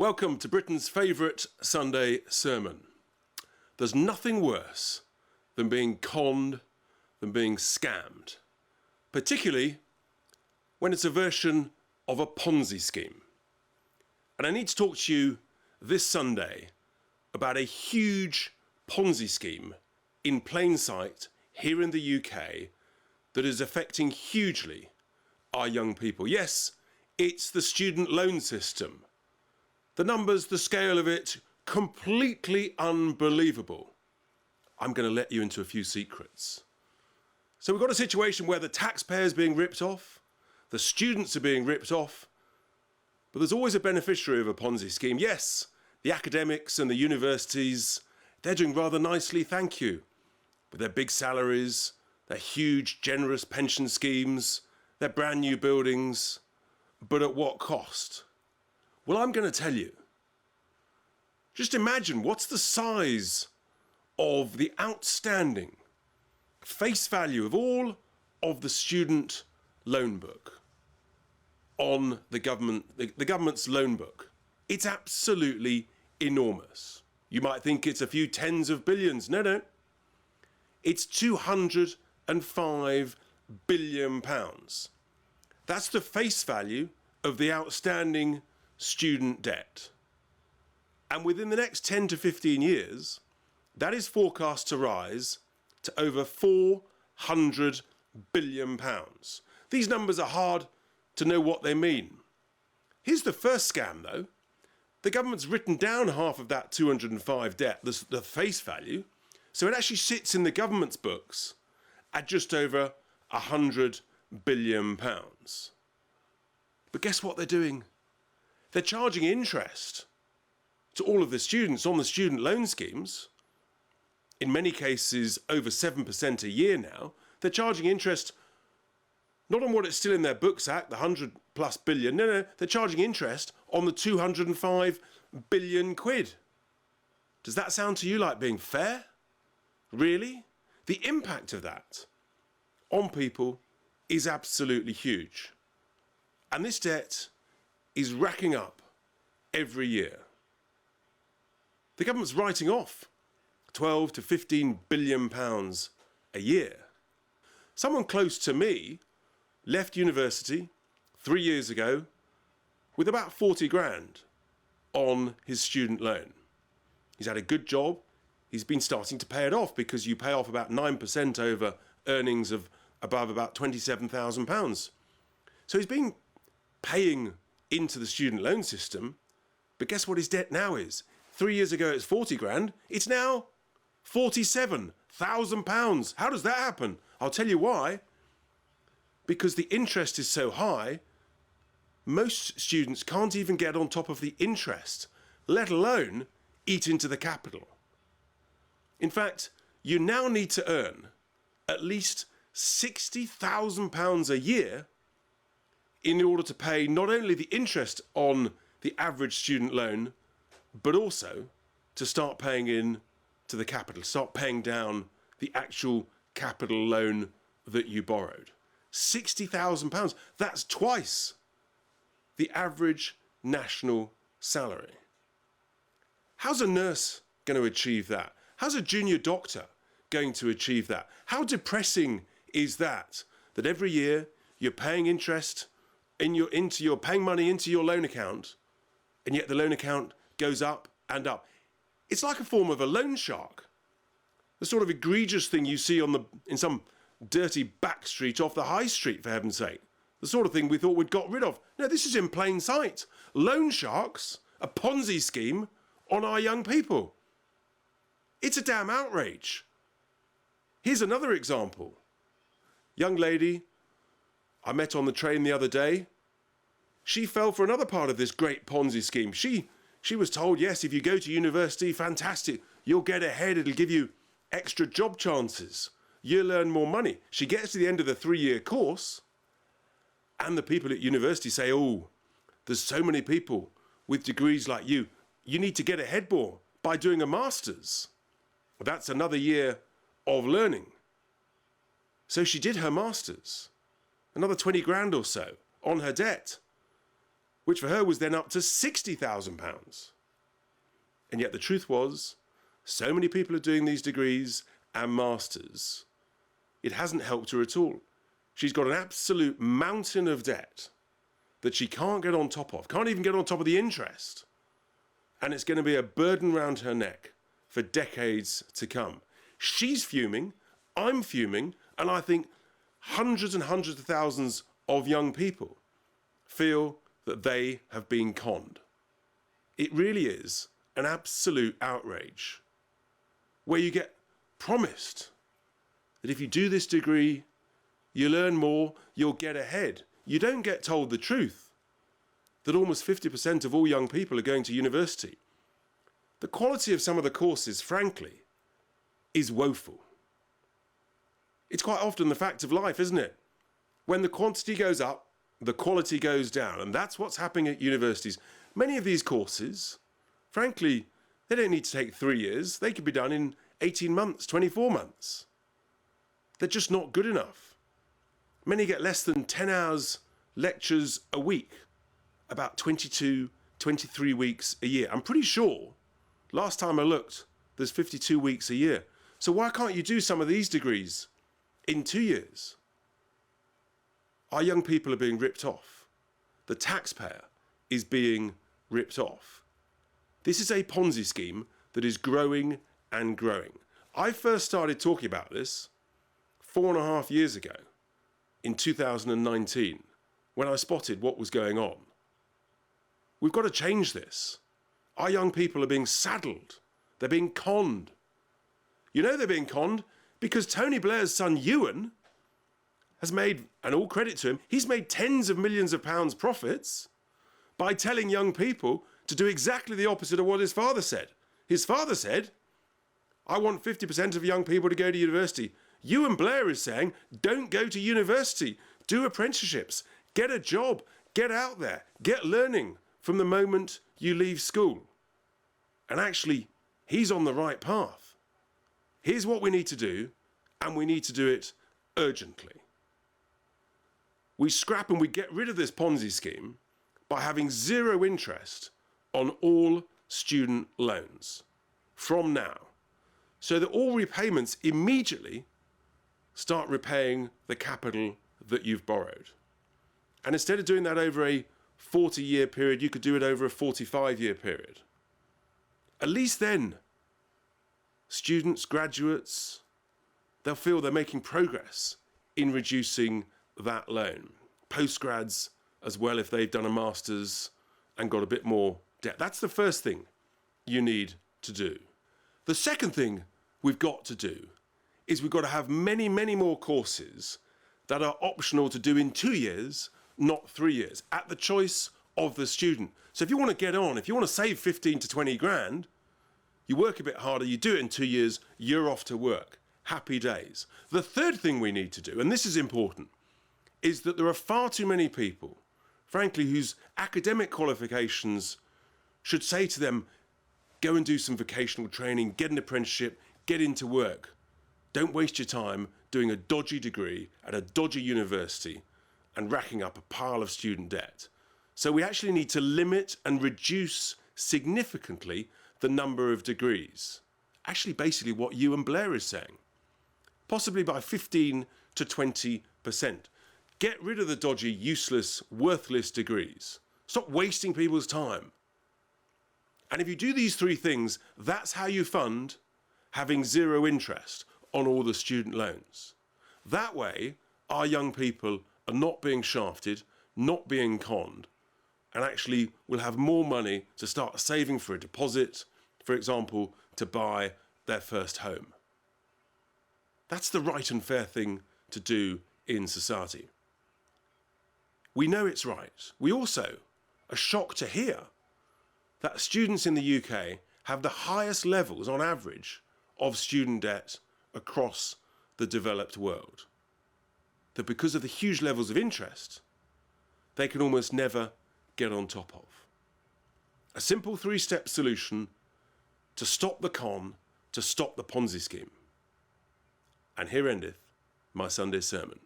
Welcome to Britain's favourite Sunday sermon. There's nothing worse than being conned, than being scammed, particularly when it's a version of a Ponzi scheme. And I need to talk to you this Sunday about a huge Ponzi scheme in plain sight here in the UK that is affecting hugely our young people. Yes, it's the student loan system. The numbers, the scale of it, completely unbelievable. I'm going to let you into a few secrets. So we've got a situation where the taxpayers are being ripped off, the students are being ripped off, but there's always a beneficiary of a Ponzi scheme. Yes, the academics and the universities, they're doing rather nicely, thank you, with their big salaries, their huge, generous pension schemes, their brand new buildings, but at what cost? Well, I'm going to tell you. Just imagine what's the size of the outstanding face value of all of the student loan book on the government's loan book. It's absolutely enormous. You might think it's a few tens of billions. No. It's £205 billion. That's the face value of the outstanding student debt. And within the next 10 to 15 years, that is forecast to rise to over £400 billion. These numbers are hard to know what they mean. Here's the first scam though. The government's written down half of that 205 debt, the face value, so it actually sits in the government's books at just over £100 billion. But guess what they're doing? They're charging interest to all of the students on the student loan schemes. In many cases, over 7% a year now. They're charging interest not on what it's still in their books at, the 100 plus billion. No, they're charging interest on the 205 billion quid. Does that sound to you like being fair? Really? The impact of that on people is absolutely huge. And this debt is racking up every year. The government's writing off 12 to 15 billion pounds a year. Someone close to me left university 3 years ago with about 40 grand on his student loan. He's had a good job. He's been starting to pay it off because you pay off about 9% over earnings of above about £27,000. So he's been paying into the student loan system, but guess what his debt now is? 3 years ago it's 40 grand, it's now £47,000. How does that happen? I'll tell you why. Because the interest is so high, most students can't even get on top of the interest, let alone eat into the capital. In fact, you now need to earn at least £60,000 a year in order to pay not only the interest on the average student loan, but also to start paying in to the capital, start paying down the actual capital loan that you borrowed. £60,000, that's twice the average national salary. How's a nurse going to achieve that? How's a junior doctor going to achieve that? How depressing is that every year you're paying interest you're paying money into your loan account, and yet the loan account goes up and up. It's like a form of a loan shark. The sort of egregious thing you see in some dirty back street off the high street, for heaven's sake. The sort of thing we thought we'd got rid of. No, this is in plain sight. Loan sharks, a Ponzi scheme on our young people. It's a damn outrage. Here's another example. Young lady I met on the train the other day. She fell for another part of this great Ponzi scheme. She was told, yes, if you go to university, fantastic, you'll get ahead, it'll give you extra job chances. You'll earn more money. She gets to the end of the 3-year course, and the people at university say, oh, there's so many people with degrees like you. You need to get ahead more by doing a master's. That's another year of learning. So she did her master's, another 20 grand or so on her debt. which for her was then up to £60,000. And yet the truth was, so many people are doing these degrees and masters, it hasn't helped her at all. She's got an absolute mountain of debt that she can't get on top of, can't even get on top of the interest. And it's going to be a burden round her neck for decades to come. She's fuming, I'm fuming, and I think hundreds and hundreds of thousands of young people feel that they have been conned. It really is an absolute outrage, where you get promised that if you do this degree, you'll earn more, you'll get ahead. You don't get told the truth, that almost 50% of all young people are going to university. The quality of some of the courses, frankly, is woeful. It's quite often the fact of life, isn't it? When the quantity goes up, the quality goes down, and that's what's happening at universities. Many of these courses, frankly, they don't need to take 3 years. They could be done in 18 months, 24 months. They're just not good enough. Many get less than 10 hours lectures a week, about 22, 23 weeks a year. I'm pretty sure, last time I looked, there's 52 weeks a year. So why can't you do some of these degrees in 2 years? Our young people are being ripped off. The taxpayer is being ripped off. This is a Ponzi scheme that is growing and growing. I first started talking about this 4.5 years ago, in 2019, when I spotted what was going on. We've got to change this. Our young people are being saddled. They're being conned. You know they're being conned because Tony Blair's son Ewan has made, and all credit to him, he's made tens of millions of pounds profits by telling young people to do exactly the opposite of what his father said. His father said, I want 50% of young people to go to university. Ewan Blair is saying, don't go to university, do apprenticeships, get a job, get out there, get learning from the moment you leave school. And actually, he's on the right path. Here's what we need to do, and we need to do it urgently. We scrap and we get rid of this Ponzi scheme by having zero interest on all student loans from now, so that all repayments immediately start repaying the capital that you've borrowed. And instead of doing that over a 40-year period, you could do it over a 45-year period. At least then, students, graduates, they'll feel they're making progress in reducing that loan. Postgrads as well, if they've done a master's and got a bit more debt. That's the first thing you need to do. The second thing we've got to do is we've got to have many, many more courses that are optional to do in 2 years, not 3 years, at the choice of the student. So if you want to get on, if you want to save 15 to 20 grand, you work a bit harder, you do it in 2 years, you're off to work. Happy days. The third thing we need to do, and this is important, is that there are far too many people, frankly, whose academic qualifications should say to them, go and do some vocational training, get an apprenticeship, get into work. Don't waste your time doing a dodgy degree at a dodgy university and racking up a pile of student debt. So we actually need to limit and reduce significantly the number of degrees. Actually, basically what Ewan Blair is saying. Possibly by 15 to 20%. Get rid of the dodgy, useless, worthless degrees. Stop wasting people's time. And if you do these three things, that's how you fund having zero interest on all the student loans. That way, our young people are not being shafted, not being conned, and actually will have more money to start saving for a deposit, for example, to buy their first home. That's the right and fair thing to do in society. We know it's right. We also are shocked to hear that students in the UK have the highest levels on average of student debt across the developed world. That because of the huge levels of interest, they can almost never get on top of. A simple 3-step solution to stop the con, to stop the Ponzi scheme. And here endeth my Sunday sermon.